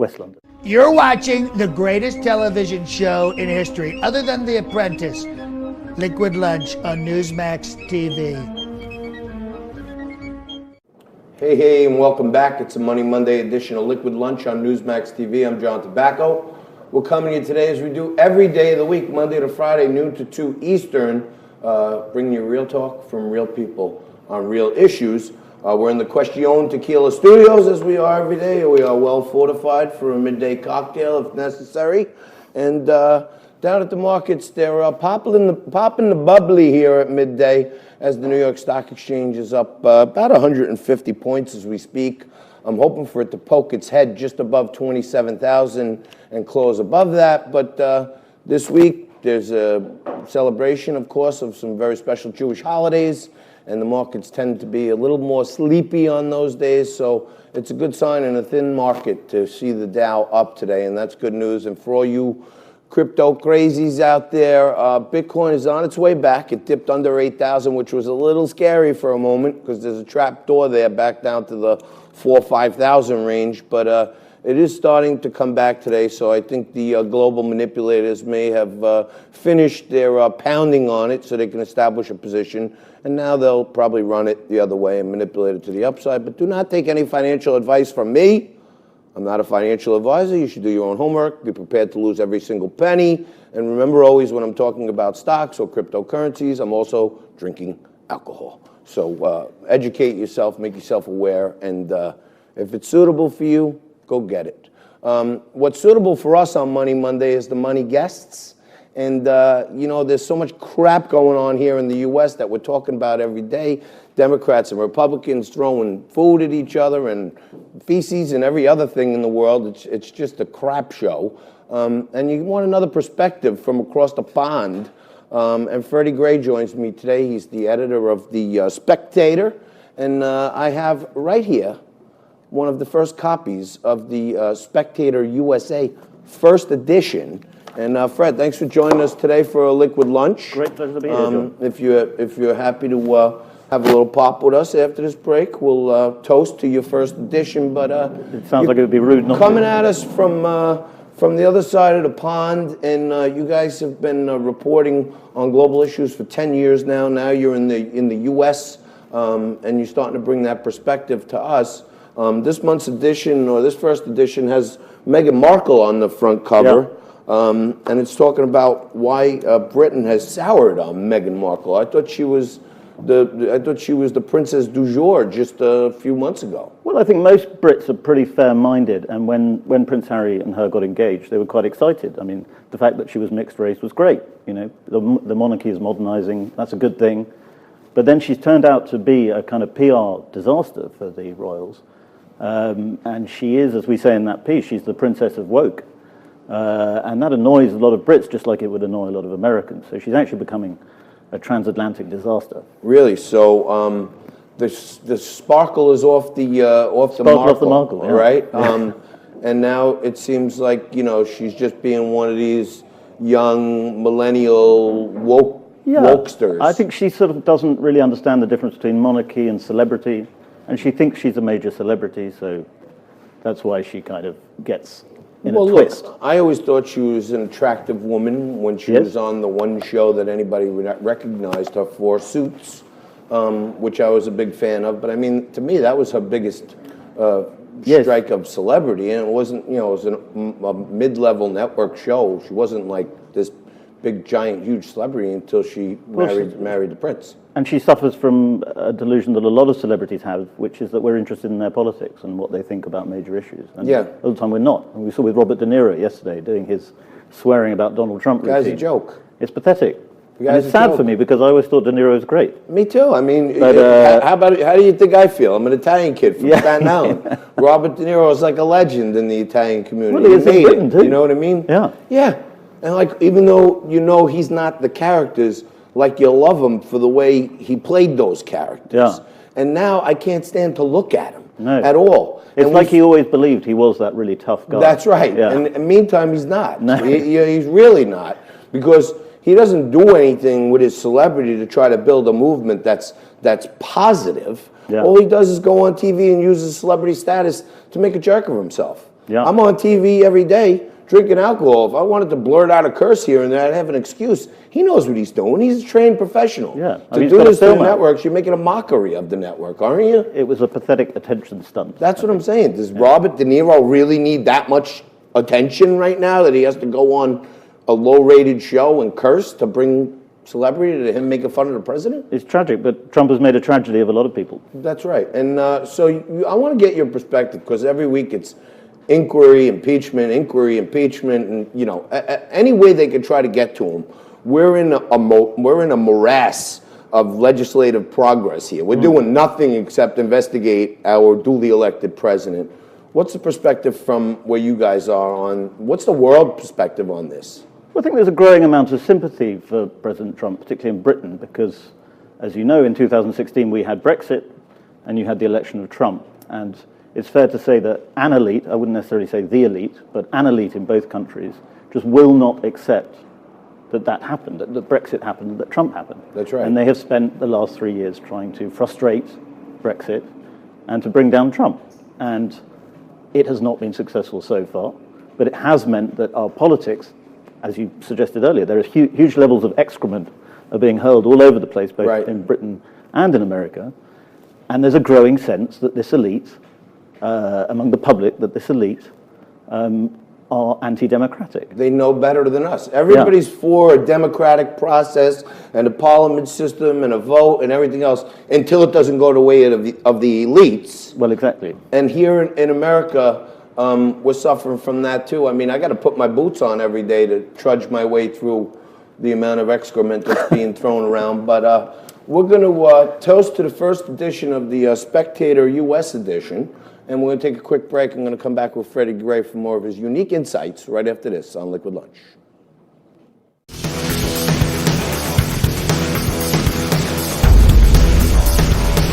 West London. You're watching the greatest television show in history, other than The Apprentice, Liquid Lunch on Newsmax TV. Hey, and welcome back. It's a Money Monday edition of Liquid Lunch on Newsmax TV. I'm John Tobacco. We're coming to you today as we do every day of the week, Monday to Friday, noon to 2 Eastern, bringing you real talk from real people on real issues. We're in the Question Tequila Studios, as we are every day. We are well fortified for a midday cocktail if necessary. And down at the markets, they're popping the bubbly here at midday as the New York Stock Exchange is up about 150 points as we speak. I'm hoping for it to poke its head just above 27,000 and close above that. But this week, there's a celebration, of course, of some very special Jewish holidays. And the markets tend to be a little more sleepy on those days, so it's a good sign in a thin market to see the Dow up today, and that's good news. And for all you crypto crazies out there, Bitcoin is on its way back. It dipped under 8,000, which was a little scary for a moment because there's a trap door there back down to the 4,000 or 5,000 range, but it is starting to come back today, so I think the global manipulators may have finished their pounding on it so they can establish a position, and now they'll probably run it the other way and manipulate it to the upside. But do not take any financial advice from me. I'm not a financial advisor. You should do your own homework. Be prepared to lose every single penny. And remember always when I'm talking about stocks or cryptocurrencies, I'm also drinking alcohol. So educate yourself, make yourself aware, and if it's suitable for you, go get it. What's suitable for us on Money Monday is the money guests. And, you know, there's so much crap going on here in the U.S. that we're talking about every day. Democrats and Republicans throwing food at each other and feces and every other thing in the world. It's just a crap show. And you want another perspective from across the pond. And Freddie Gray joins me today. He's the editor of The Spectator. And I have right here one of the first copies of the Spectator USA first edition. And Fred, thanks for joining us today for a liquid lunch. Great pleasure to be here, John. If you're happy to have a little pop with us after this break, we'll toast to your first edition. But it sounds like it would be rude not coming to. at us from the other side of the pond, and you guys have been reporting on global issues for 10 years now. Now you're in the U.S. And you're starting to bring that perspective to us. This month's edition, or this first edition, has Meghan Markle on the front cover. Yeah. And it's talking about why Britain has soured on Meghan Markle. I thought she was the princess du jour just a few months ago. Well, I think most Brits are pretty fair-minded, and when Prince Harry and her got engaged, they were quite excited. I mean, the fact that she was mixed race was great. You know, the monarchy is modernizing. That's a good thing. But then she's turned out to be a kind of PR disaster for the royals. And she is, as we say in that piece, she's the princess of woke. And that annoys a lot of Brits, just like it would annoy a lot of Americans. So she's actually becoming a transatlantic disaster. Really? So the sparkle is off the Markle, yeah. Right? And now it seems like, you know, she's just being one of these young millennial wokesters. I think she sort of doesn't really understand the difference between monarchy and celebrity, and she thinks she's a major celebrity, so that's why she kind of gets in a twist. Look, I always thought she was an attractive woman when she was on the one show that anybody recognized her for, Suits, which I was a big fan of. But I mean, to me, that was her biggest strike of celebrity, and it wasn't, you know, it was a mid-level network show. She wasn't like this big, giant, huge celebrity until she married the prince. And she suffers from a delusion that a lot of celebrities have, which is that we're interested in their politics and what they think about major issues. And all the time we're not. And we saw with Robert De Niro yesterday doing his swearing about Donald Trump routine. The guy's a joke. It's pathetic. And it's sad for me because I always thought De Niro was great. Me too. I mean, how do you think I feel? I'm an Italian kid from Staten Island. Robert De Niro is like a legend in the Italian community. Well, he is in Britain too. You know what I mean? Yeah. Yeah. And like, even though you know he's not the characters, like you love him for the way he played those characters. Yeah. And now I can't stand to look at him at all. It's like he always believed he was that really tough guy. That's right. Yeah. And meantime, he's not. No. He's really not. Because he doesn't do anything with his celebrity to try to build a movement that's positive. Yeah. All he does is go on TV and use his celebrity status to make a jerk of himself. Yeah. I'm on TV every day drinking alcohol. If I wanted to blurt out a curse here and there, I'd have an excuse. He knows what he's doing. He's a trained professional. Yeah. To He's do got a this to the film out. networks, you're making a mockery of the network, aren't you? It was a pathetic attention stunt. That's what I'm saying. Does Robert De Niro really need that much attention right now that he has to go on a low-rated show and curse to bring celebrity to him making fun of the president? It's tragic, but Trump has made a tragedy of a lot of people. That's right. And I want to get your perspective, because every week it's inquiry, impeachment, and any way they could try to get to him. We're in a morass of legislative progress here. We're doing nothing except investigate our duly elected president. What's the perspective from where you guys are on, what's the world perspective on this? Well, I think there's a growing amount of sympathy for President Trump, particularly in Britain, because, as you know, in 2016 we had Brexit and you had the election of Trump. And it's fair to say that an elite, I wouldn't necessarily say the elite, but an elite in both countries just will not accept that happened, that Brexit happened, that Trump happened. That's right. And they have spent the last 3 years trying to frustrate Brexit and to bring down Trump. And it has not been successful so far, but it has meant that our politics, as you suggested earlier, there are huge levels of excrement are being hurled all over the place, both in Britain and in America. And there's a growing sense that this elite, among the public, that this elite are anti-democratic. They know better than us. Everybody's for a democratic process and a parliament system and a vote and everything else until it doesn't go the way of the elites. Well, exactly. And here in America, we're suffering from that too. I mean, I got to put my boots on every day to trudge my way through the amount of excrement that's being thrown around. But we're going to toast to the first edition of the Spectator U.S. edition. And we're going to take a quick break. I'm going to come back with Freddie Gray for more of his unique insights right after this on Liquid Lunch.